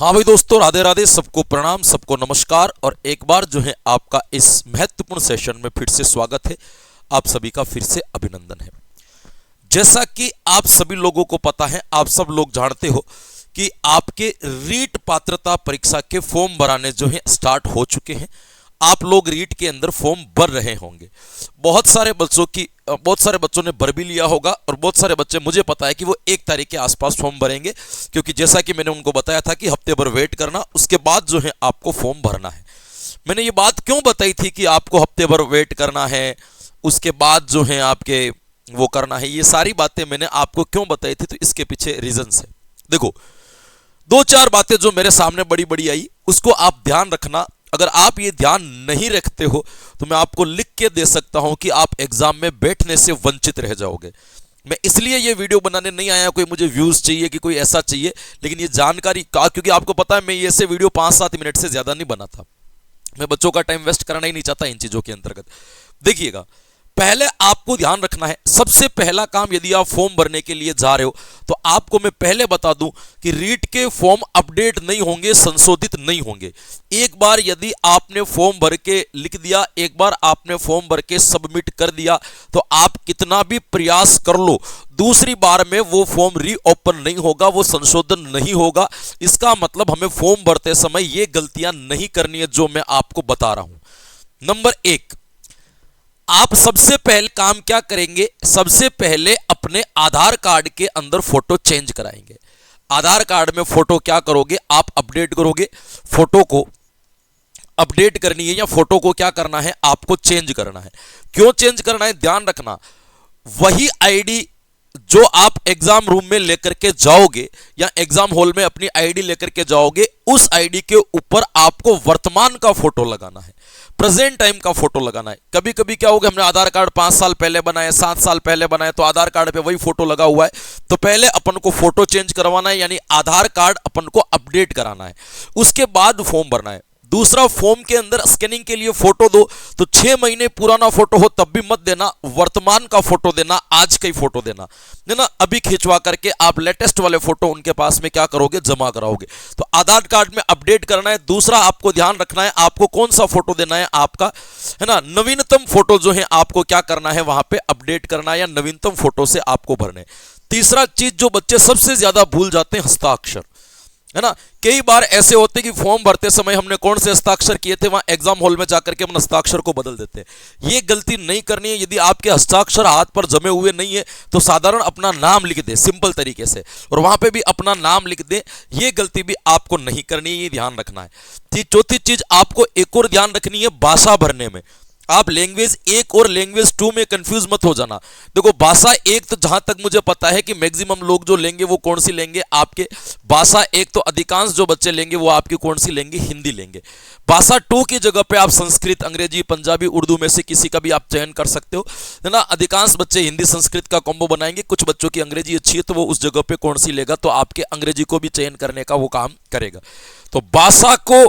हाँ भाई दोस्तों, राधे राधे, सबको प्रणाम, सबको नमस्कार। और एक बार जो है आपका इस महत्वपूर्ण सेशन में फिर से स्वागत है। आप सभी का फिर से अभिनंदन है। जैसा कि आप सभी लोगों को पता है, आप सब लोग जानते हो कि आपके रीट पात्रता परीक्षा के फॉर्म भराने जो है स्टार्ट हो चुके हैं। आप लोग रीट के अंदर फॉर्म भर रहे होंगे। बहुत सारे बच्चों ने भर भी लिया होगा और बहुत सारे बच्चे, मुझे पता है कि वो 1 तारीख के आसपास फॉर्म भरेंगे, क्योंकि जैसा कि मैंने उनको बताया था कि हफ्ते भर वेट करना, उसके बाद जो है आपको फॉर्म भरना है। मैंने ये बात क्यों बताई थी कि आपको हफ्ते भर वेट करना है, उसके बाद जो है आपके वो करना है, ये सारी बातें मैंने आपको क्यों बताई थी, तो इसके पीछे रीजंस है। देखो, 2-4 बातें जो मेरे सामने बड़ी बड़ी आई, उसको आप ध्यान रखना। अगर आप ये ध्यान नहीं रखते हो तो मैं आपको लिख के दे सकता हूं कि आप एग्जाम में बैठने से वंचित रह जाओगे। मैं इसलिए ये वीडियो बनाने नहीं आया कोई मुझे व्यूज चाहिए कि कोई ऐसा चाहिए, लेकिन ये जानकारी का, क्योंकि आपको पता है मैं ये से वीडियो 5-7 मिनट से ज्यादा नहीं बना था। मैं बच्चों का टाइम वेस्ट करना ही नहीं चाहता इन चीजों के अंतर्गत। देखिएगा, पहले आपको ध्यान रखना है, सबसे पहला काम, यदि आप फॉर्म भरने के लिए जा रहे हो तो आपको मैं पहले बता दूं कि रीट के फॉर्म अपडेट नहीं होंगे, संशोधित नहीं होंगे। एक बार यदि आपने फॉर्म भर के लिख दिया, एक बार आपने फॉर्म भर के सबमिट कर दिया, तो आप कितना भी प्रयास कर लो, दूसरी बार में वो फॉर्म रीओपन नहीं होगा, वो संशोधन नहीं होगा। इसका मतलब हमें फॉर्म भरते समय ये गलतियां नहीं करनी है जो मैं आपको बता रहा हूं। नंबर 1, आप सबसे पहले काम क्या करेंगे? सबसे पहले अपने आधार कार्ड के अंदर फोटो चेंज कराएंगे। आधार कार्ड में फोटो क्या करोगे? आप अपडेट करोगे। फोटो को अपडेट करनी है या फोटो को क्या करना है? आपको चेंज करना है। क्यों चेंज करना है? ध्यान रखना, वही आईडी जो आप एग्जाम रूम में लेकर के जाओगे या एग्जाम हॉल में अपनी आईडी लेकर के जाओगे, उस आईडी के ऊपर आपको वर्तमान का फोटो लगाना है, प्रेजेंट टाइम का फोटो लगाना है। कभी कभी क्या होगा, हमने आधार कार्ड 5 साल पहले बनाए, 7 साल पहले बनाए, तो आधार कार्ड पे वही फोटो लगा हुआ है। तो पहले अपन को फोटो चेंज करवाना है, यानी आधार कार्ड अपन को अपडेट कराना है, उसके बाद फॉर्म भरना है। दूसरा, फॉर्म के अंदर स्कैनिंग के लिए फोटो दो तो 6 महीने पुराना फोटो हो तब भी मत देना, वर्तमान का फोटो देना, आज का ही फोटो देना है ना। अभी खिंचवा करके आप लेटेस्ट वाले फोटो उनके पास में क्या करोगे? जमा कराओगे। तो आधार कार्ड में अपडेट करना है। दूसरा, आपको ध्यान रखना है आपको कौन सा फोटो देना है, आपका है ना नवीनतम फोटो जो है आपको क्या करना है, वहां पे अपडेट करना है या नवीनतम फोटो से आपको भरने। तीसरा चीज जो बच्चे सबसे ज्यादा भूल जाते हैं, हस्ताक्षर, है ना। कई बार ऐसे होते कि फॉर्म भरते समय हमने कौन से हस्ताक्षर किए थे, वहां एग्जाम हॉल में जाकर के हम हस्ताक्षर को बदल देते हैं। ये गलती नहीं करनी है। यदि आपके हस्ताक्षर हाथ पर जमे हुए नहीं है तो साधारण अपना नाम लिख दे सिंपल तरीके से, और वहां पे भी अपना नाम लिख दे। ये गलती भी आपको नहीं करनी है, ये ध्यान रखना है। चौथी चीज आपको एक और ध्यान रखनी है, भाषा भरने में आप लैंग्वेज 1 और लैंग्वेज 2 में कंफ्यूज मत हो जाना। देखो, भाषा 1 तो जहां तक मुझे पता है कि मैक्सिमम लोग जो लेंगे वो कौन सी लेंगे, आपके भाषा 1 तो अधिकांश जो बच्चे लेंगे वो आपकी कौन सी लेंगे? हिंदी लेंगे। भाषा 2 की जगह पे आप संस्कृत, अंग्रेजी, पंजाबी, उर्दू में से किसी का भी आप चयन कर सकते हो, है ना। अधिकांश बच्चे हिंदी संस्कृत का कॉम्बो बनाएंगे। कुछ बच्चों की अंग्रेजी अच्छी है तो वो उस जगह पे कौन सी लेगा, तो आपके अंग्रेजी को भी चयन करने का वो काम करेगा। तो भाषा को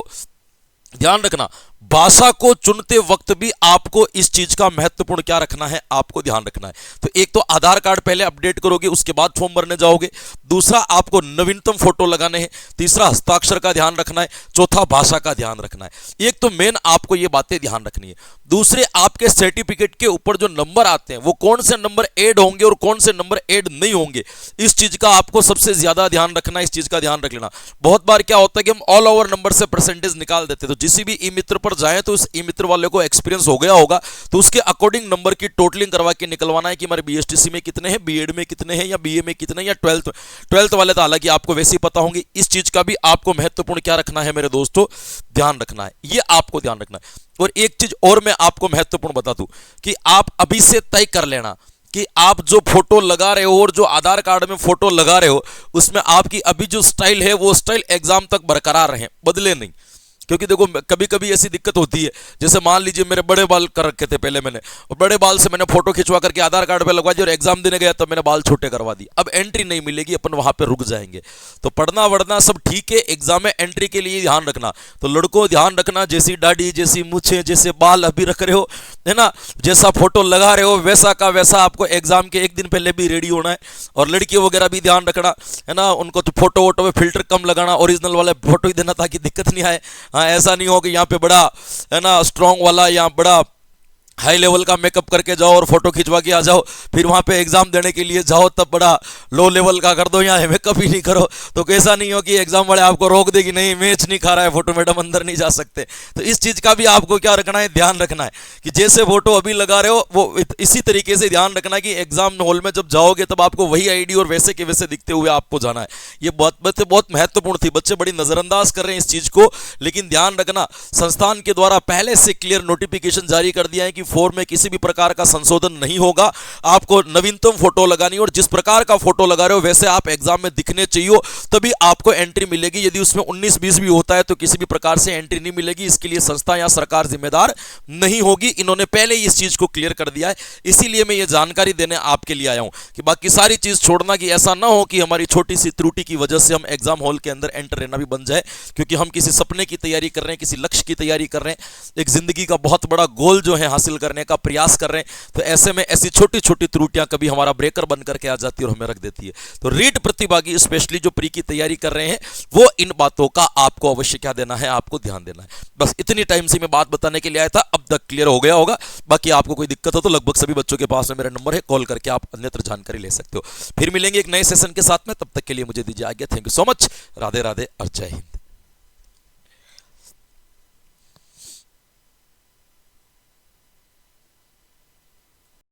ध्यान रखना, भाषा को चुनते वक्त भी आपको इस चीज का महत्वपूर्ण क्या रखना है, आपको ध्यान रखना है। तो एक तो आधार कार्ड पहले अपडेट करोगे, उसके बाद फॉर्म भरने जाओगे। दूसरा, आपको नवीनतम फोटो लगाने हैं। तीसरा, हस्ताक्षर का ध्यान रखना है। चौथा, भाषा का ध्यान रखना है। एक तो मेन आपको ये बातें ध्यान रखनी है। दूसरे, आपके सर्टिफिकेट के ऊपर जो नंबर आते हैं वो कौन से नंबर ऐड होंगे और कौन से नंबर ऐड नहीं होंगे, इस चीज का आपको सबसे ज्यादा ध्यान रखना है। इस चीज का ध्यान रख लेना। बहुत बार क्या होता है कि हम ऑल ओवर नंबर से परसेंटेज निकाल देते हैं, तो जिस भी ई मित्र पर जाए तो उस ई मित्र वाले को एक्सपीरियंस हो गया होगा, तो उसके अकॉर्डिंग नंबर की टोटलिंग करवा के निकलवाना है कि हमारे बीएसटीसी में कितने हैं, बीएड में कितने हैं, या बीए में कितने हैं, या ट्वेल्थ वाले तो हालांकि आपको वैसे ही पता होंगे। इस चीज का भी आपको महत्वपूर्ण क्या रखना है मेरे दोस्तों, ध्यान रखना है। ये आपको ध्यान रखना है। और एक चीज और मैं आपको महत्वपूर्ण बता दूं कि आप अभी से तय कर लेना कि आप जो फोटो लगा रहे हो और जो आधार कार्ड में फोटो लगा रहे हो उसमें आपकी अभी जो स्टाइल है वो स्टाइल एग्जाम तक बरकरार रहे, बदले नहीं। क्योंकि देखो कभी कभी ऐसी दिक्कत होती है, जैसे मान लीजिए मेरे बड़े बाल कर रखे थे पहले मैंने, और बड़े बाल से मैंने फोटो खिंचवा करके आधार कार्ड पे लगवा दिया, और एग्जाम देने गया तो मैंने बाल छोटे करवा दिए, अब एंट्री नहीं मिलेगी, अपन वहां पे रुक जाएंगे। तो पढ़ना वढ़ना सब ठीक है, एग्जाम में एंट्री के लिए ध्यान रखना। तो लड़कों ध्यान रखना, जैसी दाढ़ी, जैसी मूछें, जैसे बाल अभी रख रहे हो, है ना, जैसा फोटो लगा रहे हो वैसा का वैसा आपको एग्जाम के एक दिन पहले भी रेडी होना है। और लड़कियों वगैरह भी ध्यान रखना, है ना, उनको तो फोटो वोटो में फिल्टर कम लगाना, ओरिजिनल वाले फोटो ही देना ताकि दिक्कत नहीं आए। हाँ, ऐसा नहीं हो कि यहाँ पे बड़ा, है ना, स्ट्रॉन्ग वाला या बड़ा हाई लेवल का मेकअप करके जाओ और फोटो खिंचवा के आ जाओ, फिर वहां पे एग्जाम देने के लिए जाओ तब बड़ा लो लेवल का कर दो, यहाँ मेकअप ही नहीं करो, तो कैसा नहीं हो कि एग्जाम वाले आपको रोक देगी, नहीं मैच नहीं खा रहा है फोटो, मैडम अंदर नहीं जा सकते। तो इस चीज का भी आपको क्या रखना है, ध्यान रखना है कि जैसे फोटो अभी लगा रहे हो वो इसी तरीके से ध्यान रखना है कि एग्जाम हॉल में जब जाओगे तब आपको वही आईडी और वैसे के वैसे दिखते हुए आपको जाना है। ये बहुत महत्वपूर्ण थी, बच्चे बड़ी नजरअंदाज कर रहे हैं इस चीज को, लेकिन ध्यान रखना संस्थान के द्वारा पहले से क्लियर नोटिफिकेशन जारी कर दिया है कि फॉर्म में किसी भी प्रकार का संशोधन नहीं होगा, आपको नवीनतम फोटो लगानी और जिस प्रकार का फोटो लगा रहे हो वैसे आप एग्जाम में दिखने चाहिए, तभी आपको एंट्री मिलेगी। यदि उसमें 19-20 भी होता है तो किसी भी प्रकार से एंट्री नहीं मिलेगी, इसके लिए संस्था या सरकार जिम्मेदार नहीं होगी। इन्होंने पहले ही इस चीज को क्लियर कर दिया है, इसीलिए मैं ये जानकारी देने आपके लिए आया हूं कि बाकी सारी चीज छोड़ना, कि ऐसा ना हो कि हमारी छोटी सी त्रुटि की वजह से हम एग्जाम हॉल के अंदर एंटर रहना भी बन जाए, क्योंकि हम किसी सपने की तैयारी कर रहे हैं, किसी लक्ष्य की तैयारी कर रहे हैं, एक जिंदगी का बहुत बड़ा गोल जो है हासिल करने का प्रयास कर रहे हैं। तो ऐसे में ऐसी छोटी छोटी त्रुटियां कभी हमारा ब्रेकर बन करके आ जाती है और हमें रख देती है। तो रीट प्रतिभागी स्पेशली जो प्री की तैयारी कर रहे हैं वो इन बातों का आपको अवश्य क्या देना है, आपको ध्यान देना है। बस इतनी टाइम से मैं बात बताने के लिए आया था, अब तक क्लियर हो गया होगा। बाकी आपको कोई दिक्कत हो तो लगभग सभी बच्चों के पास में मेरा नंबर है, कॉल करके आप अन्यत्र जानकारी ले सकते हो। फिर मिलेंगे एक नए सेशन के साथ में, तब तक के लिए मुझे दीजिए आज्ञा। Thank you so much. Radhe Radhe और जय हिंद।